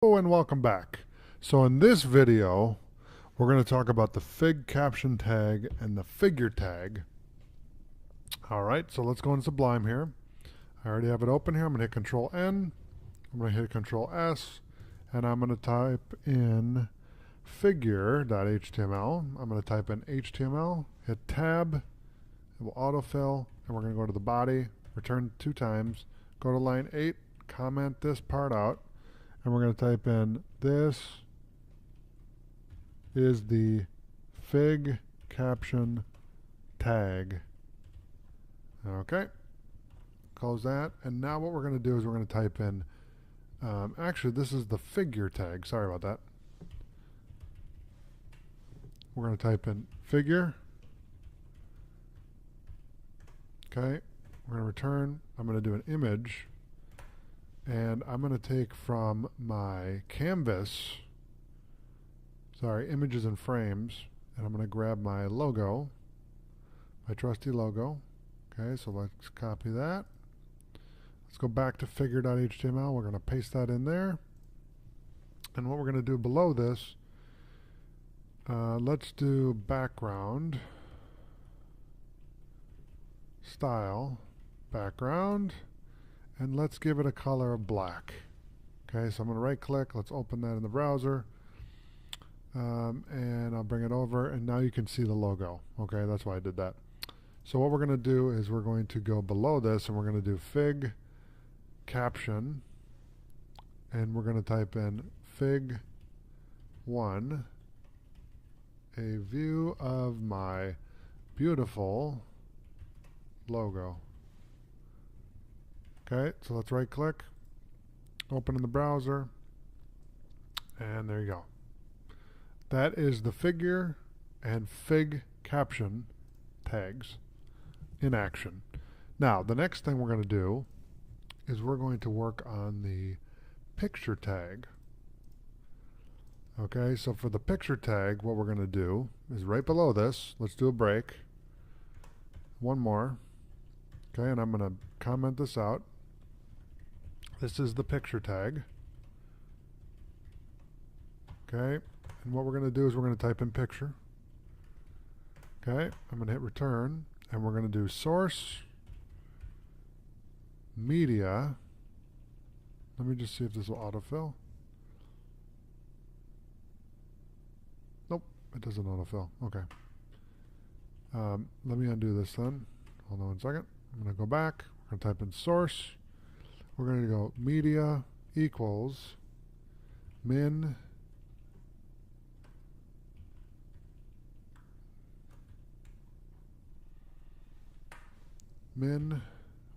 Hello and welcome back. So in this video, we're going to talk about the Fig caption tag and the figure tag. Alright, so let's go in Sublime here. I already have it open here. I'm going to hit Control N. I'm going to hit Control S. And I'm going to type in figure.html. I'm going to type in HTML, hit Tab. It will autofill. And we're going to go to the body, return 2 times, go to line 8, comment this part out. And we're going to type in, this is the Fig caption tag. Okay, close that. And now what we're going to do is we're going to type in, actually this is the figure tag. Sorry about that. We're going to type in figure. Okay, we're going to return. I'm going to do an image. And I'm going to take from my canvas, images and frames, and I'm going to grab my logo, my trusty logo. Okay, so let's copy that. Let's go back to figure.html. We're going to paste that in there. And what we're going to do below this, let's do background, style, background. And let's give it a color of black. Okay, so I'm going to right click. Let's open that in the browser. And I'll bring it over. And now you can see the logo. Okay, that's why I did that. So what we're going to do is we're going to go below this and we're going to do Fig caption. And we're going to type in Fig 1, a view of my beautiful logo. Okay, so let's right click, open in the browser, and there you go. That is the figure and Fig caption tags in action. Now, the next thing we're going to do is we're going to work on the picture tag. Okay, so for the picture tag, what we're going to do is right below this, let's do a break. One more. Okay, and I'm going to comment this out. This is the picture tag. Okay, and what we're going to do is we're going to type in picture. Okay, I'm going to hit return, and we're going to do source, media. Let me just see if this will autofill. Nope, it doesn't autofill. Okay. Let me undo this then. Hold on 1 second. I'm going to go back. We're going to type in source. We're going to go media equals min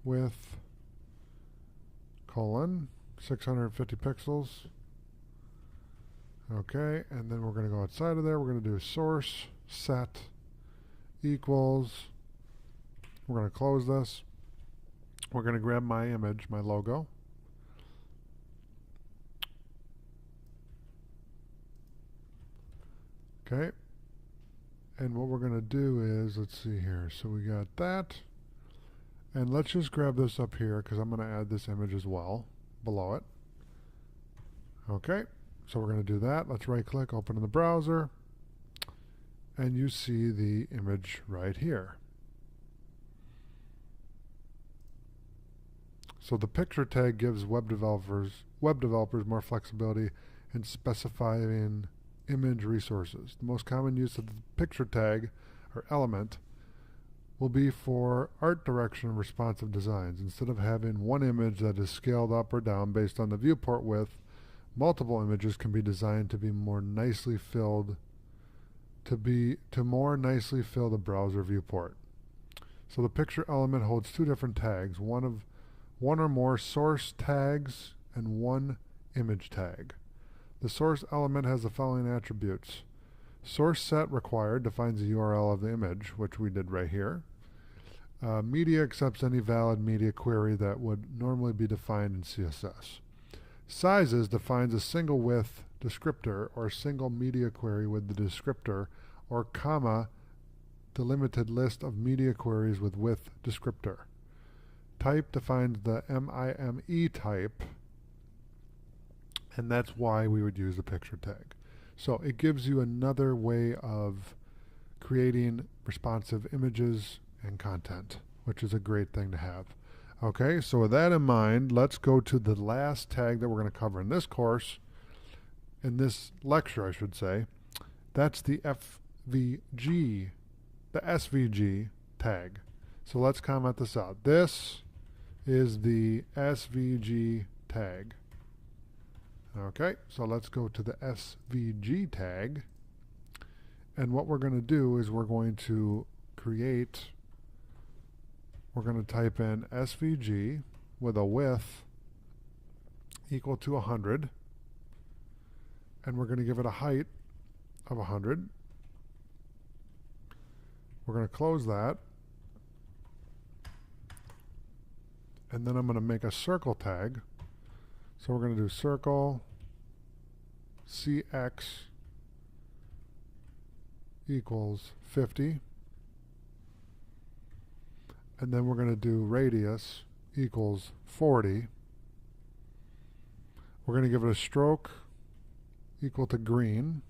width colon 650 pixels. Okay, and then we're going to go outside of there. We're going to do source set equals, we're going to close this. We're going to grab my image, my logo. Okay. And what we're going to do is, let's see here. So we got that. And let's just grab this up here because I'm going to add this image as well below it. Okay. So we're going to do that. Let's right click, open in the browser. And you see the image right here. So the picture tag gives web developers more flexibility in specifying image resources. The most common use of the picture tag or element will be for art direction and responsive designs. Instead of having one image that is scaled up or down based on the viewport width, multiple images can be designed to be more nicely filled to more nicely fill the browser viewport. So the picture element holds 2 different tags, one or more source tags and 1 image tag. The source element has the following attributes. Source set required defines the URL of the image, which we did right here. Media accepts any valid media query that would normally be defined in CSS. Sizes defines a single width descriptor or single media query with the descriptor or comma delimited list of media queries with width descriptor. Type defines the MIME type And that's why we would use the picture tag. So it gives you another way of creating responsive images and content, which is a great thing to have. Okay, so with that in mind, let's go to the last tag that we're going to cover in this course, in this lecture, I should say. That's the SVG tag. So let's comment this out. This is the SVG tag. Okay, so let's go to the SVG tag. And what we're going to do is we're going to type in SVG with a width equal to 100. And we're going to give it a height of 100. We're going to close that. And then I'm going to make a circle tag. So we're going to do circle CX equals 50. And then we're going to do radius equals 40. We're going to give it a stroke equal to green.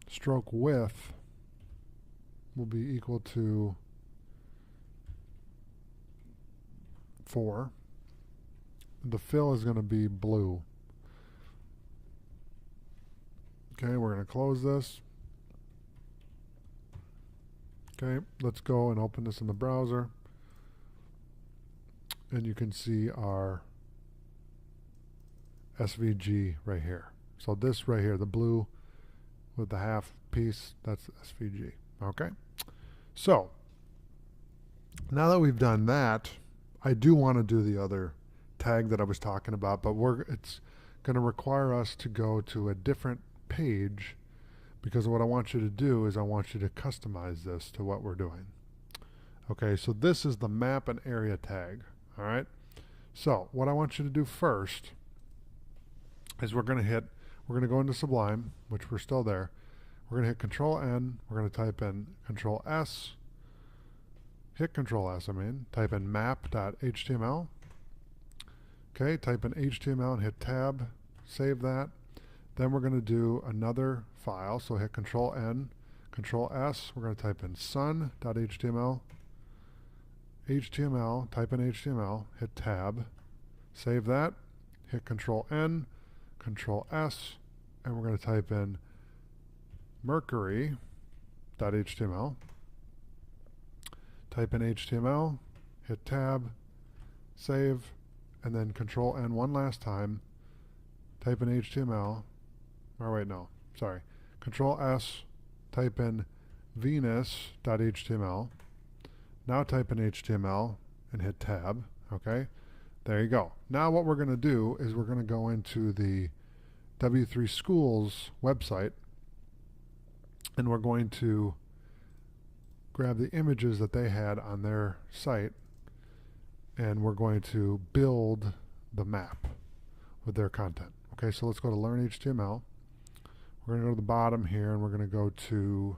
Stroke width will be equal to 4. The fill is going to be blue. Okay, we're going to close this. Okay, let's go and open this in the browser. And you can see our SVG right here. So this right here, the blue with the half piece, that's SVG. Okay, so now that we've done that, I do want to do the other tag that I was talking about, but it's going to require us to go to a different page, because what I want you to do is I want you to customize this to what we're doing. Okay, so this is the map and area tag. All right, so what I want you to do first is we're going to go into Sublime, which we're still there. We're going to hit Control N. We're going to type in Control S. Hit Control S, type in map.html. Okay, type in HTML and hit Tab. Save that. Then we're going to do another file. So hit Control N, Control S. We're going to type in sun.html. HTML, type in HTML, hit Tab. Save that. Hit Control N, Control S, and we're going to type in mercury.html. Type in HTML, hit Tab, save, and then Control N one last time. Type in HTML, or wait, no, sorry. Control S, type in venus.html. Now type in HTML and hit Tab, okay? There you go. Now what we're going to do is we're going to go into the W3 Schools website, and we're going to grab the images that they had on their site, and we're going to build the map with their content. Okay, so let's go to Learn HTML. We're going to go to the bottom here, and we're going to go to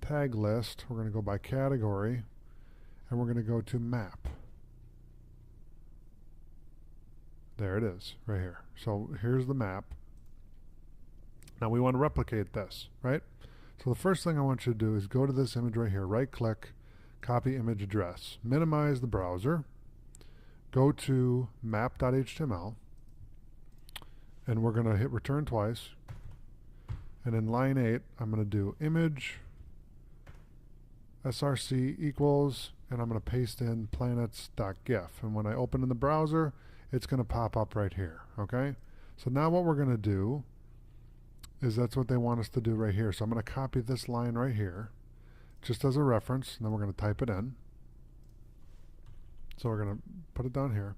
Tag List. We're going to go by category, and we're going to go to Map. There it is, right here. So here's the map. Now we want to replicate this, right? So the first thing I want you to do is go to this image right here, right-click, copy image address, minimize the browser, go to map.html, and we're going to hit return twice. And in line 8, I'm going to do image src equals, and I'm going to paste in planets.gif. And when I open in the browser, it's going to pop up right here, okay? So now what we're going to do is that's what they want us to do right here. So I'm going to copy this line right here, just as a reference, and then we're going to type it in. So we're going to put it down here.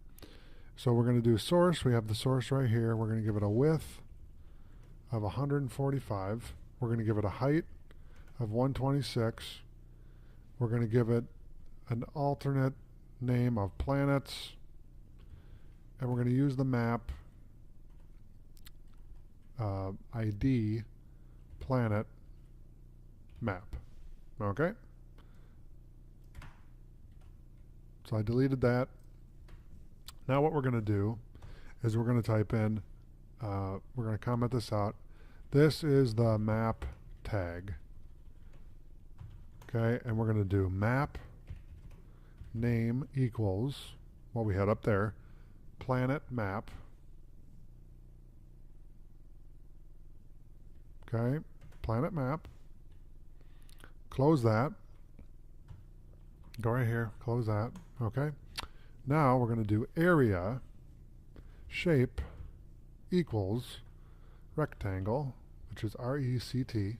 So we're going to do source. We have the source right here. We're going to give it a width of 145. We're going to give it a height of 126. We're going to give it an alternate name of planets, and we're going to use the map ID planet map. Okay? So I deleted that. Now what we're going to do is we're going to type in, we're going to comment this out. This is the map tag. Okay, and we're going to do map name equals what we had up there, planet map. Okay, planet map. Close that. Go right here, close that. Okay. Now we're going to do area shape equals rectangle, which is RECT.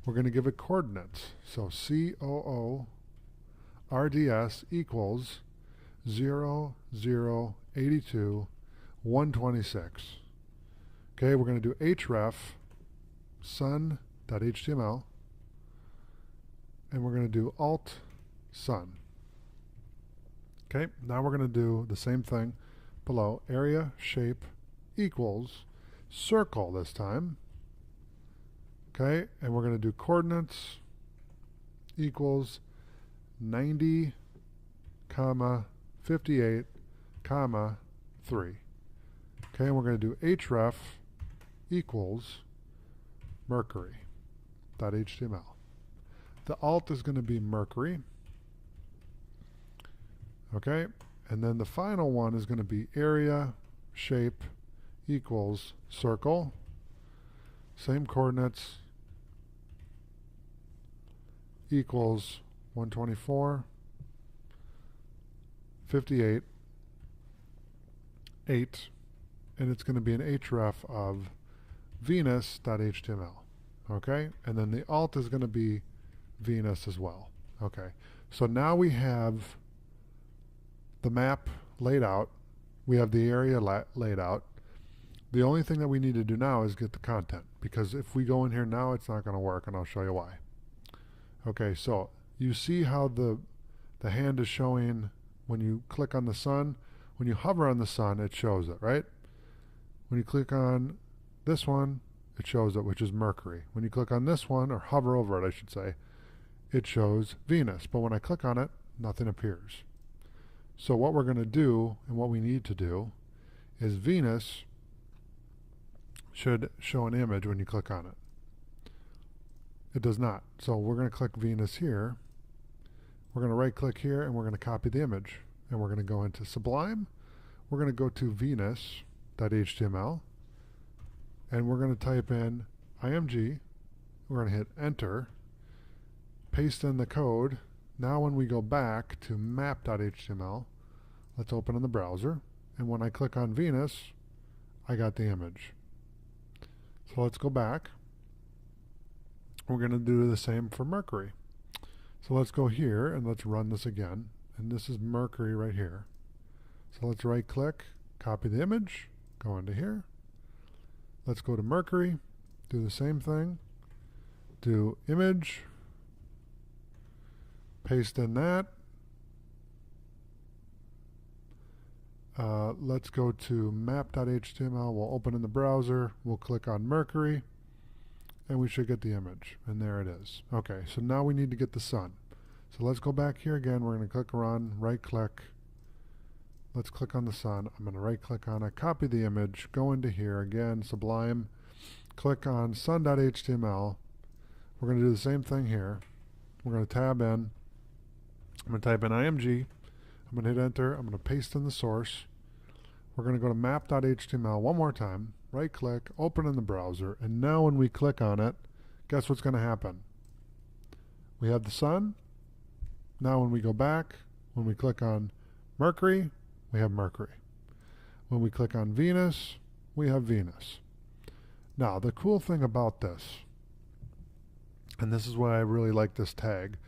We're going to give it coordinates. So COO RDS equals 0, 0, 82, 126. Okay, we're going to do href sun.html, and we're going to do alt sun. Okay, now we're going to do the same thing below. Area shape equals circle this time. Okay, and we're going to do coordinates equals 90, comma, 58, comma, 3. Okay, and we're going to do href equals mercury.html. The alt is going to be Mercury. Okay, and then the final one is going to be area shape equals circle. Same coordinates equals 124, 58, 8, and it's going to be an href of Venus.html. Okay, and then the alt is going to be Venus as well. Okay, so now we have the map laid out. We have the area laid out. The only thing that we need to do now is get the content, because if we go in here now, it's not going to work, and I'll show you why. Okay, so you see how the hand is showing when you click on the sun. When you hover on the sun, it shows it, right? When you click on this one, it shows it, which is Mercury. When you click on this one, or hover over it, I should say, it shows Venus. But when I click on it, nothing appears. So what we're going to do, and what we need to do, is Venus should show an image when you click on it. It does not. So we're going to click Venus here. We're going to right click here, and we're going to copy the image. And we're going to go into Sublime. We're going to go to Venus.html. And we're going to type in IMG. We're going to hit enter. Paste in the code. Now when we go back to map.html, let's open in the browser. And when I click on Venus, I got the image. So let's go back. We're going to do the same for Mercury. So let's go here and let's run this again. And this is Mercury right here. So let's right click, copy the image, go into here. Let's go to Mercury, do the same thing, do image, paste in that. Let's go to map.html. We'll open in the browser. We'll click on Mercury, and we should get the image. And there it is. Okay, so now we need to get the sun. So let's go back here again. We're going to click around, right click. Let's click on the sun. I'm going to right click on it, copy the image, go into here again, Sublime, click on sun.html. We're going to do the same thing here. We're going to tab in. I'm going to type in IMG. I'm going to hit enter. I'm going to paste in the source. We're going to go to map.html one more time, right click, open in the browser, and now when we click on it, guess what's going to happen? We have the sun. Now when we go back, when we click on Mercury, we have Mercury. When we click on Venus, we have Venus. Now the cool thing about this, and this is why I really like this tag,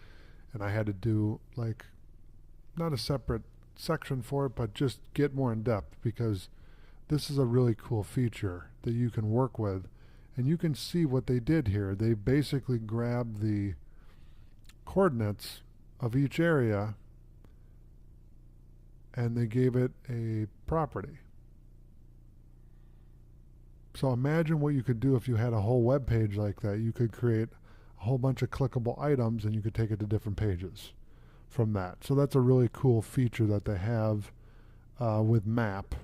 and I had to do like not a separate section for it, but just get more in depth, because this is a really cool feature that you can work with, and you can see what they did here. They basically grabbed the coordinates of each area and they gave it a property. So imagine what you could do if you had a whole web page like that. You could create a whole bunch of clickable items and you could take it to different pages from that. So that's a really cool feature that they have with Map,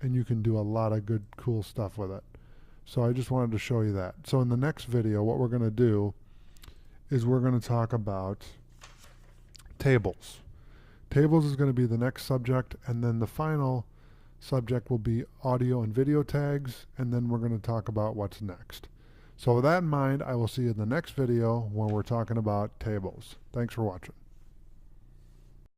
and you can do a lot of good, cool stuff with it. So I just wanted to show you that. So in the next video, what we're going to do is we're going to talk about tables. Tables is going to be the next subject, and then the final subject will be audio and video tags, and then we're going to talk about what's next. So with that in mind, I will see you in the next video when we're talking about tables. Thanks for watching.